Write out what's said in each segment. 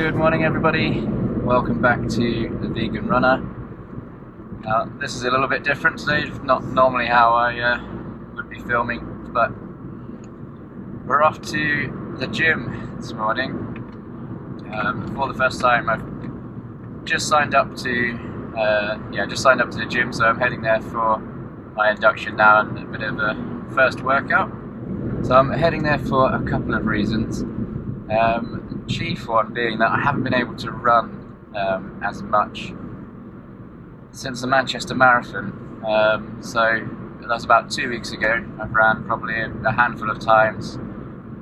Good morning everybody, welcome back to The Vegan Runner. This is a little bit different today, not normally how I would be filming, but we're off to the gym this morning. For the first time I've just signed up to the gym, so I'm heading there for my induction now and a bit of a first workout. So I'm heading there for a couple of reasons. Chief one being that I haven't been able to run as much since the Manchester Marathon. So that was about 2 weeks ago. I've ran probably a handful of times,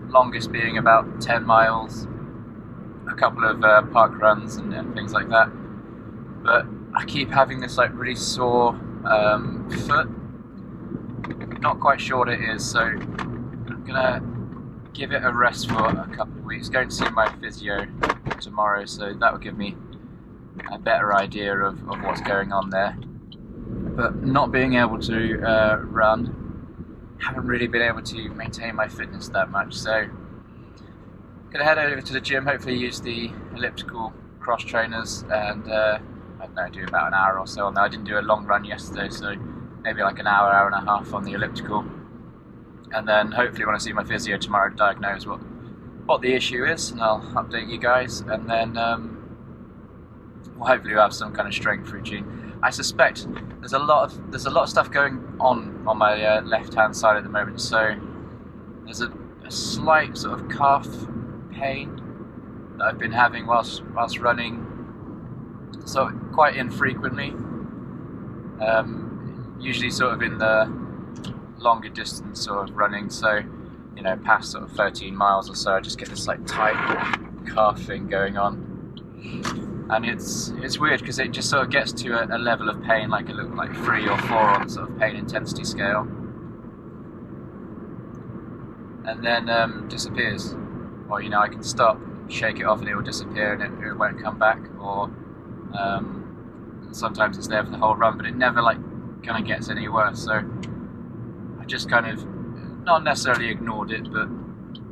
longest being about 10 miles, a couple of park runs and things like that. But I keep having this like really sore foot. Not quite sure what it is, so I'm gonna give it a rest for a couple of weeks. Going to see my physio tomorrow, so that will give me a better idea of what's going on there. But not being able to run, haven't really been able to maintain my fitness that much, so I'm going to head over to the gym, hopefully use the elliptical cross trainers and I don't know, do about an hour or so on there. I didn't do a long run yesterday, so maybe like an hour and a half on the elliptical. And then hopefully when I see my physio tomorrow, diagnose what the issue is, and I'll update you guys. And then we'll hopefully have some kind of strength routine. I suspect there's a lot of stuff going on my left hand side at the moment. So there's a slight sort of calf pain that I've been having whilst running, so quite infrequently. Usually sort of in the longer distance sort of running, so you know, past sort of 13 miles or so, I just get this like tight calf thing going on, and it's weird because it just sort of gets to a level of pain like a little like 3 or 4 on the sort of pain intensity scale, and then disappears. Or you know, I can stop, shake it off, and it will disappear, and it won't come back. Or sometimes it's there for the whole run, but it never like kind of gets any worse. So I just kind of not necessarily ignored it, but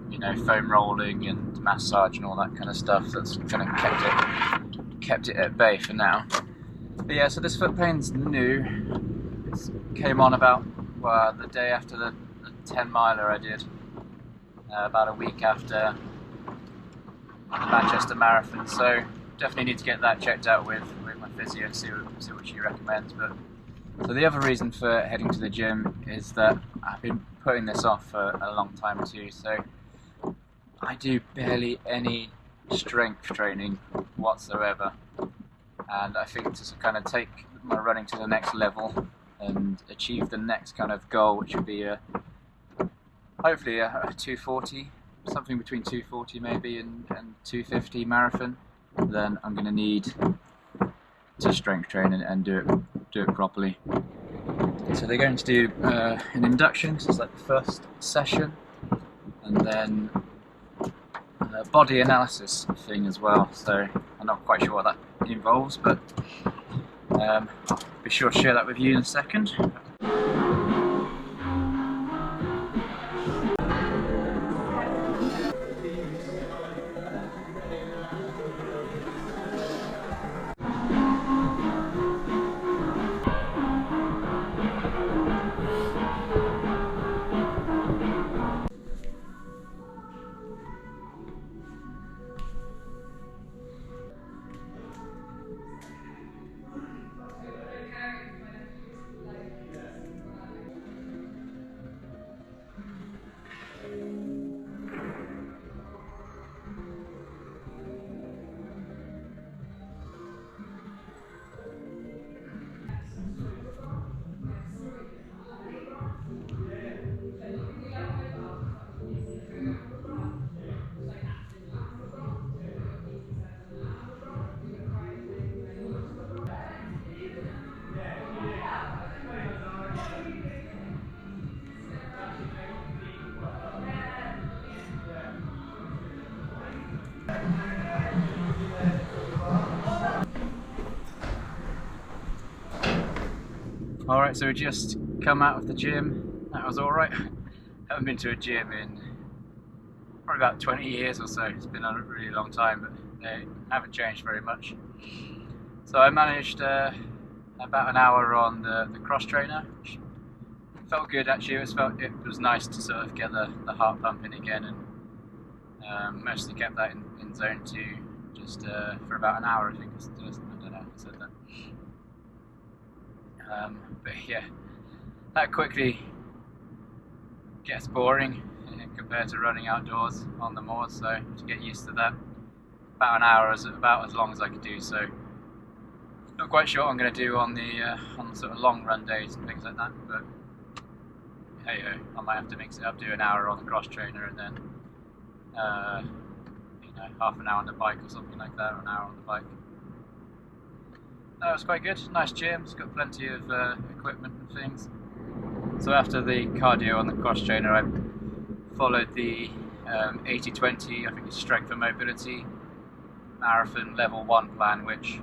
you know, foam rolling and massage and all that kind of stuff, that's kind of kept it at bay for now. But yeah, so this foot pain's new. It came on about the day after the 10 miler I did, about a week after the Manchester Marathon. So definitely need to get that checked out with my physio and see what she recommends. But so the other reason for heading to the gym is that I've been putting this off for a long time too. So I do barely any strength training whatsoever, and I think to kind of take my running to the next level and achieve the next kind of goal, which would be hopefully a 240, something between 240 maybe and 250 marathon, then I'm going to need to strength train and do it properly. So they're going to do an induction, so it's like the first session, and then a body analysis thing as well. So I'm not quite sure what that involves, but I'll be sure to share that with you in a second. Alright, so we just come out of the gym. That was alright. Haven't been to a gym in probably about 20 years or so. It's been a really long time, but they haven't changed very much. So I managed about an hour on the cross trainer, which felt good actually. It was nice to sort of get the heart pumping again, and mostly kept that in zone 2 just for about an hour, I think. I don't know if I said that. But yeah, that quickly gets boring compared to running outdoors on the moors, so to get used to that, about an hour is about as long as I could do. So not quite sure what I'm going to do on the sort of long run days and things like that, but hey ho, I might have to mix it up, do an hour on the cross trainer and then half an hour on the bike or something like that, or an hour on the bike. That was quite good. Nice gym, it's got plenty of equipment and things. So after the cardio on the cross trainer, I followed the 80-20, I think it's strength and mobility marathon level 1 plan, which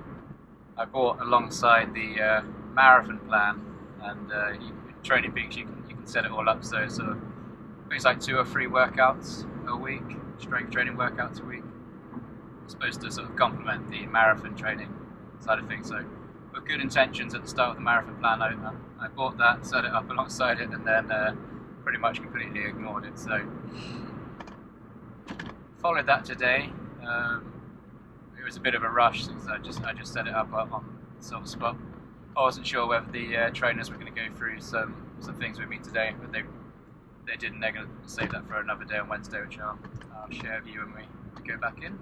I bought alongside the marathon plan. And Training Peaks, you can set it all up, so it's sort of things like 2 or 3 workouts a week, strength training workouts a week. It's supposed to sort of complement the marathon training side of things. So with good intentions at the start of the marathon plan, I bought that, set it up alongside it, and then pretty much completely ignored it. So followed that today. It was a bit of a rush since I just set it up on the sort of spot. I wasn't sure whether the trainers were going to go through some things with me today, but they didn't. They're going to save that for another day on Wednesday, which I'll share with you when we go back in.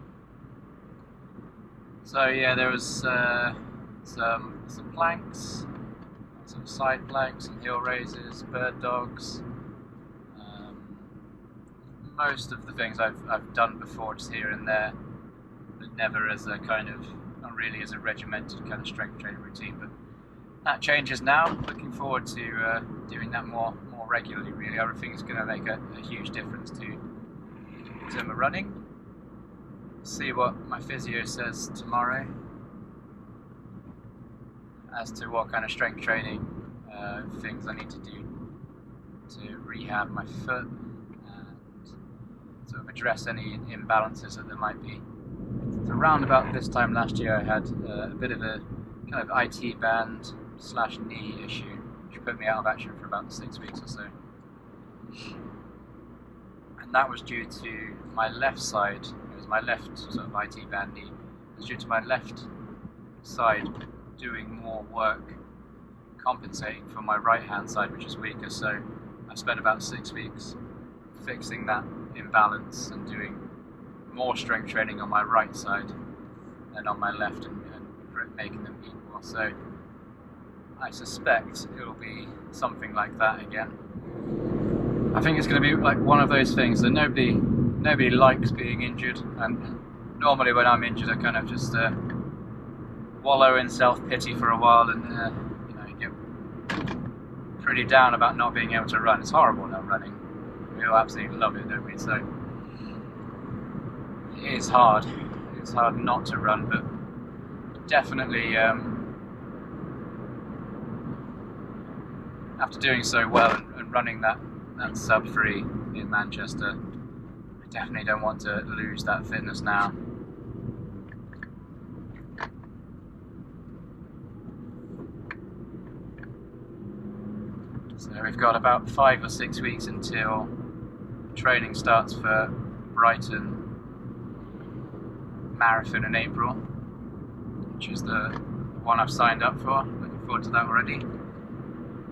So yeah, there was some planks, some side planks, some hill raises, bird dogs. Most of the things I've done before, just here and there, but never as a kind of, not really as a regimented kind of strength training routine. But that changes now. Looking forward to doing that more regularly. Really, I think it's going to make a huge difference to my running. See what my physio says tomorrow as to what kind of strength training things I need to do to rehab my foot and sort of address any imbalances that there might be. So around about this time last year, I had a bit of a kind of IT band / knee issue, which put me out of action for about 6 weeks or so. And that was due to my left side. It was my left sort of IT band knee. It was due to my left side doing more work compensating for my right hand side, which is weaker. So I spent about 6 weeks fixing that imbalance and doing more strength training on my right side than on my left, and making them equal. So I suspect it'll be something like that again. I think it's going to be like one of those things that nobody likes being injured, and normally when I'm injured I kind of just wallow in self-pity for a while, and get pretty down about not being able to run. It's horrible not running. We all absolutely love it, don't we? So it is hard. It's hard not to run, but definitely after doing so well and running that sub 3 in Manchester, I definitely don't want to lose that fitness now. So we've got about 5 or 6 weeks until training starts for Brighton Marathon in April, which is the one I've signed up for. Looking forward to that already.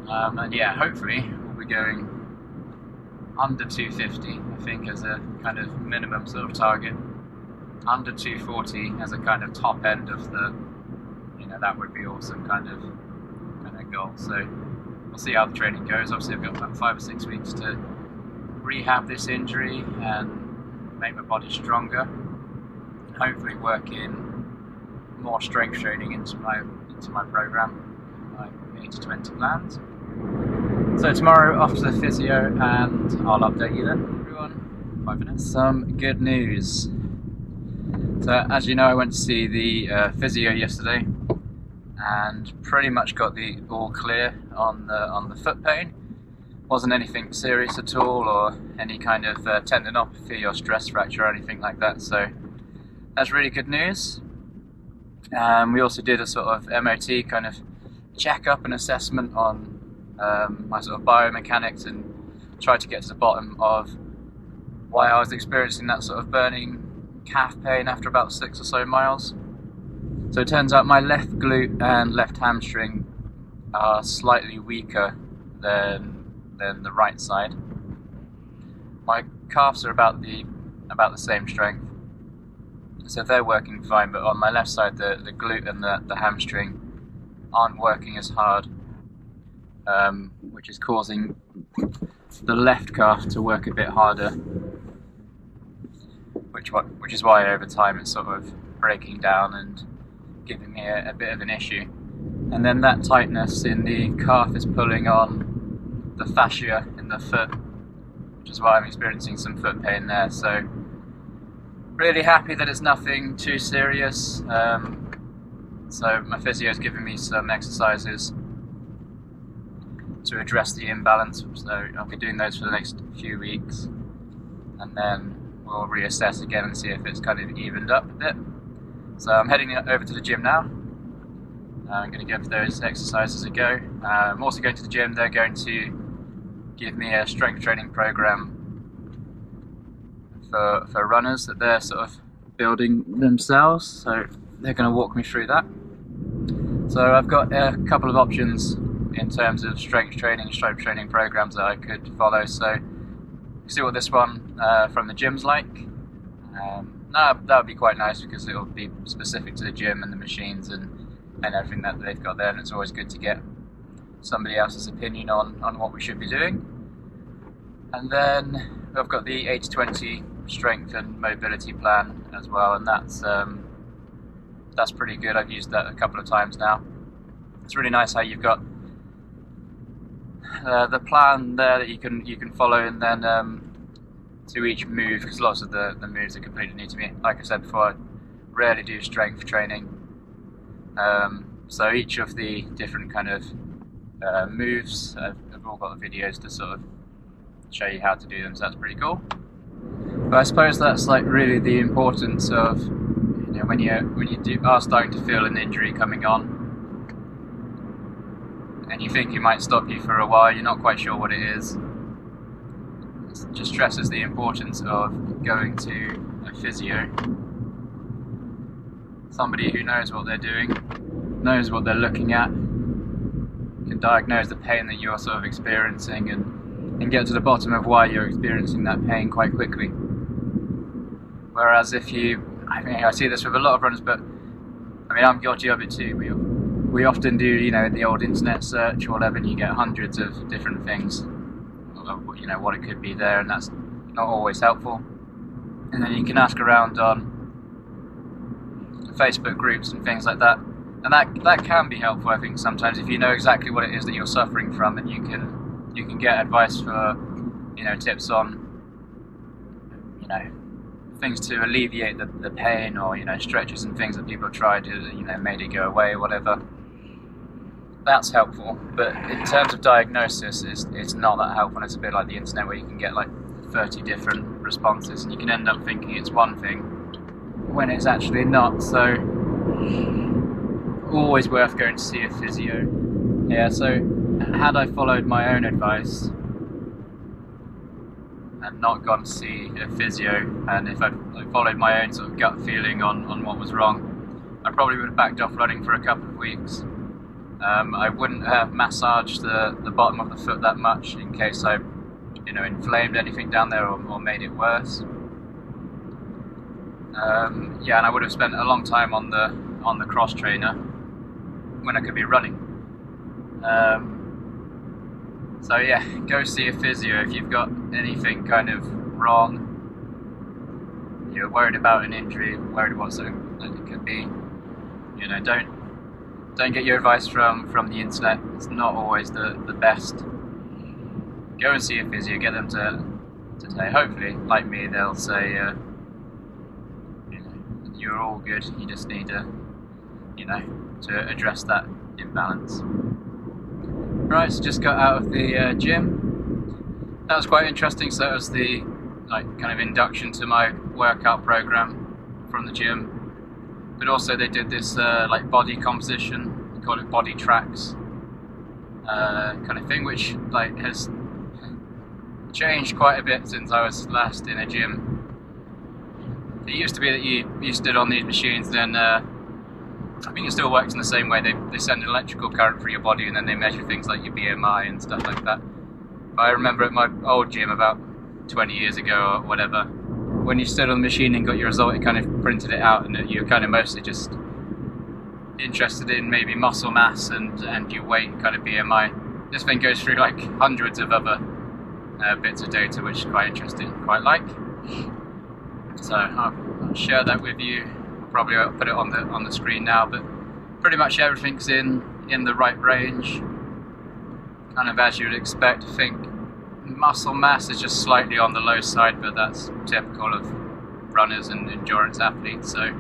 And yeah, hopefully we'll be going under 250, I think, as a kind of minimum sort of target. Under 240 as a kind of top end of the, that would be awesome kind of goal. So we'll see how the training goes. Obviously I've got about 5 or 6 weeks to rehab this injury and make my body stronger. Hopefully work in more strength training into my program, my 80-20 plans. So tomorrow off to the physio, and I'll update you then. Everyone, bye for now. Some good news. So as you know, I went to see the physio yesterday and pretty much got the all clear on the foot pain. wasn't anything serious at all, or any kind of tendinopathy or stress fracture or anything like that, so that's really good news. We also did a sort of MOT kind of check-up and assessment on my sort of biomechanics, and tried to get to the bottom of why I was experiencing that sort of burning calf pain after about 6 or so miles. So it turns out my left glute and left hamstring are slightly weaker than the right side. My calves are about the same strength, so they're working fine, but on my left side the glute and the hamstring aren't working as hard, which is causing the left calf to work a bit harder, which is why over time it's sort of breaking down and giving me a bit of an issue. And then that tightness in the calf is pulling on the fascia in the foot, which is why I'm experiencing some foot pain there. So really happy that it's nothing too serious. So my physio has given me some exercises to address the imbalance, so I'll be doing those for the next few weeks, and then we'll reassess again and see if it's kind of evened up a bit. So I'm heading over to the gym now. I'm going to give those exercises a go. I'm also going to the gym. They're going to give me a strength training program for runners that they're sort of building themselves, so they're going to walk me through that. So I've got a couple of options in terms of strength training programs that I could follow. So see what this one from the gym's like. That would be quite nice, because it'll be specific to the gym and the machines and everything that they've got there, and it's always good to get somebody else's opinion on what we should be doing. And then I've got the 80-20 strength and mobility plan as well, and that's pretty good. I've used that a couple of times now. It's really nice how you've got the plan there that you can follow, and then to each move, because lots of the moves are completely new to me. Like I said before, I rarely do strength training, so each of the different kind of moves, I've all got the videos to sort of show you how to do them, so that's pretty cool. But I suppose that's like really the importance of, you know, when you are starting to feel an injury coming on, and you think it might stop you for a while, you're not quite sure what it is. It just stresses the importance of going to a physio, somebody who knows what they're doing, knows what they're looking at, can diagnose the pain that you're sort of experiencing, and get to the bottom of why you're experiencing that pain quite quickly. Whereas if I see this with a lot of runners, but I mean, I'm guilty of it too. We often do, you know, the old internet search or whatever, and you get hundreds of different things, you know, what it could be there, and that's not always helpful. And then you can ask around on Facebook groups and things like that, and that can be helpful, I think, sometimes, if you know exactly what it is that you're suffering from, and you can get advice for, you know, tips on, you know, things to alleviate the pain, or, you know, stretches and things that people have tried to, you know, made it go away or whatever. That's helpful, but in terms of diagnosis, it's not that helpful. It's a bit like the internet, where you can get like 30 different responses, and you can end up thinking it's one thing when it's actually not. So always worth going to see a physio. Yeah, so had I followed my own advice and not gone to see a physio, and if I followed my own sort of gut feeling on what was wrong, I probably would have backed off running for a couple of weeks. I wouldn't have massaged the bottom of the foot that much, in case I, you know, inflamed anything down there or made it worse. Yeah, and I would have spent a long time on the cross trainer when I could be running. So yeah, go see a physio if you've got anything kind of wrong. You're worried about an injury, worried what something that it could be. You know, don't get your advice from the internet. It's not always the best. Go and see a physio. Get them to say, hopefully, like me, they'll say, you know, you're all good. You just need to, you know, to address that imbalance. Right, so just got out of the gym. that was quite interesting. So that was the kind of induction to my workout program from the gym. But also they did this body composition, they call it body tracks kind of thing, which has changed quite a bit since I was last in a gym. It used to be that you stood on these machines, then I think it still works in the same way. They send an electrical current through your body and then they measure things like your BMI and stuff like that. But I remember at my old gym about 20 years ago or whatever, when you stood on the machine and got your result, it kind of printed it out, and you're kind of mostly just interested in maybe muscle mass and your weight, kind of BMI. This thing goes through like hundreds of other bits of data, which is quite interesting, quite like. So I'll share that with you. I'll probably put it on the screen now, but pretty much everything's in the right range, kind of as you would expect. I think muscle mass is just slightly on the low side, but that's typical of runners and endurance athletes, so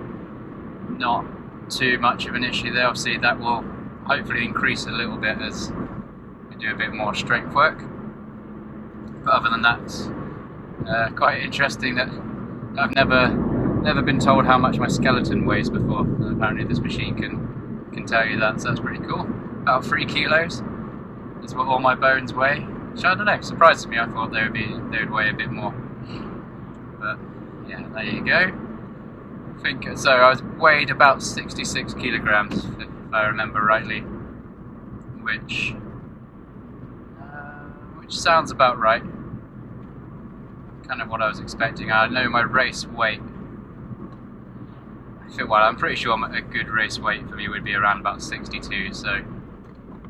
not too much of an issue there. Obviously that will hopefully increase a little bit as we do a bit more strength work, but other than that, quite interesting that I've never been told how much my skeleton weighs before. Apparently this machine can tell you that, so that's pretty cool. About 3 kilos is what all my bones weigh, which I don't know, surprises me. I thought they would weigh a bit more, but yeah, there you go. I think so. I was weighed about 66 kilograms, if I remember rightly, which sounds about right. Kind of what I was expecting. I know my race weight. I'm pretty sure a good race weight for me would be around about 62. So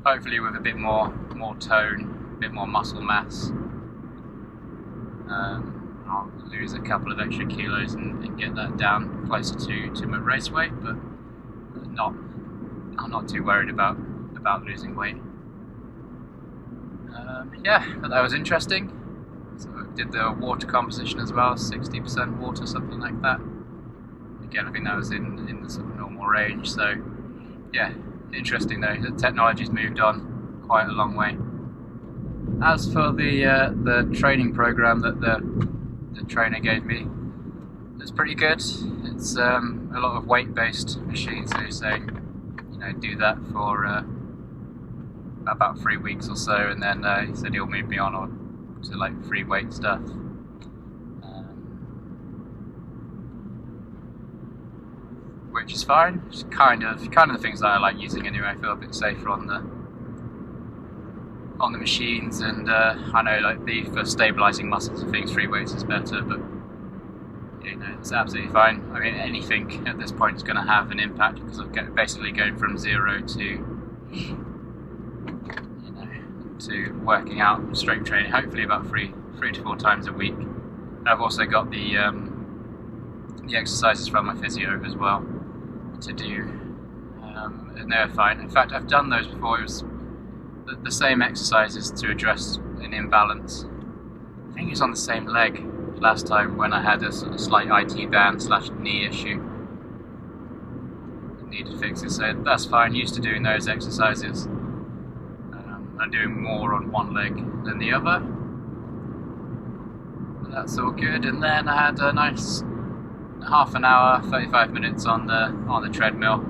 hopefully with a bit more tone, a bit more muscle mass, I'll lose a couple of extra kilos and get that down closer to my race weight. But I'm not too worried about losing weight. Yeah, but that was interesting. So I did the water composition as well, 60% water, something like that. Again, I think that was in the sort of normal range. So yeah, interesting though. The technology's moved on quite a long way. As for the training program that the trainer gave me, it's pretty good. It's a lot of weight-based machines. So he's saying, do that for about 3 weeks or so, and then he said he'll move me on to like free weight stuff. Which is fine. It's kind of the things that I like using anyway. I feel a bit safer on the machines, and I know for stabilising muscles and things, free weights is better, but it's absolutely fine. I mean, anything at this point is going to have an impact because I'm basically going from 0 to working out strength training, hopefully about three to 4 times a week. And I've also got the exercises from my physio as well to do, and they're fine. In fact, I've done those before. It was the same exercises to address an imbalance. I think it was on the same leg last time when I had a sort of slight IT band / knee issue. Needed fixing, so that's fine. Used to doing those exercises. I'm doing more on one leg than the other. But that's all good. And then I had a nice half an hour, 35 minutes on the treadmill.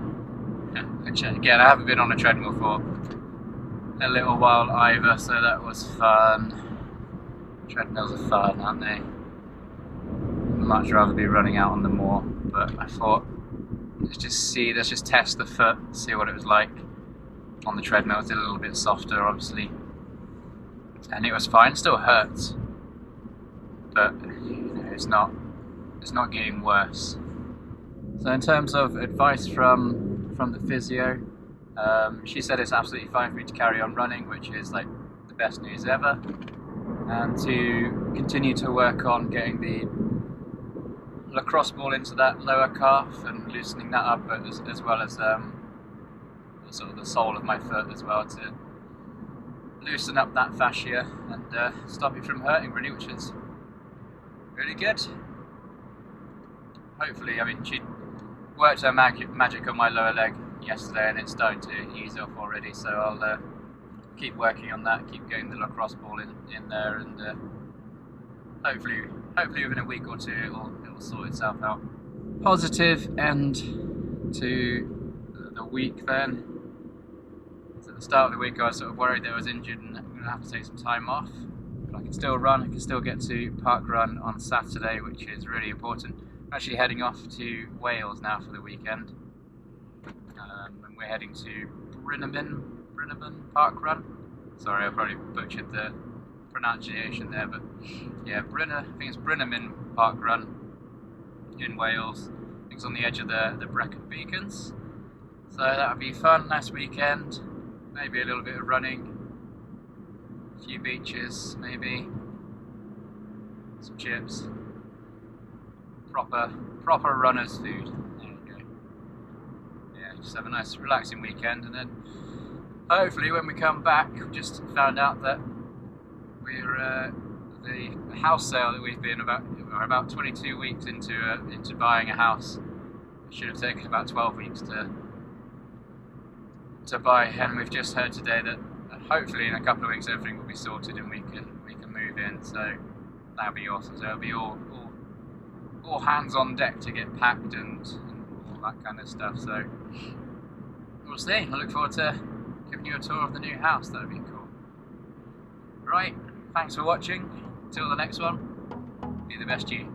Which again, I haven't been on a treadmill for a little while either, so that was fun. Treadmills are fun, aren't they? I'd much rather be running out on the moor, but I thought let's just test the foot, see what it was like on the treadmill. It's a little bit softer, obviously, and it was fine. It still hurts, but it's not getting worse. So in terms of advice from the physio, she said it's absolutely fine for me to carry on running, which is like the best news ever, and to continue to work on getting the lacrosse ball into that lower calf and loosening that up, as well as sort of the sole of my foot as well, to loosen up that fascia and stop it from hurting really, which is really good. Hopefully, I mean, she worked her magic on my lower leg yesterday and it's starting to ease off already, so I'll keep working on that, keep getting the lacrosse ball in there, and hopefully within a week or two it'll sort itself out. Positive end to the week then. So at the start of the week I was sort of worried that I was injured and I'm going to have to take some time off. But I can still run, I can still get to Park Run on Saturday, which is really important. I'm actually heading off to Wales now for the weekend. And we're heading to Brighton Park Run. Sorry, I probably butchered the pronunciation there, but yeah, I think it's Brighton Park Run in Wales. I think it's on the edge of the Brecon Beacons. So that'll be fun, nice weekend. Maybe a little bit of running, a few beaches, maybe some chips. Proper runner's food. There you go. Yeah, just have a nice relaxing weekend, and then hopefully when we come back, we just found out that we're the house sale that we've been about 22 weeks into buying a house. It should have taken about 12 weeks to buy, and we've just heard today that hopefully in a couple of weeks everything will be sorted and we can move in. So that'll be awesome. So it'll be all hands on deck to get packed and all that kind of stuff. So we'll see. I look forward to giving you a tour of the new house. That'd be cool. Right, thanks for watching. Till the next one, be the best you.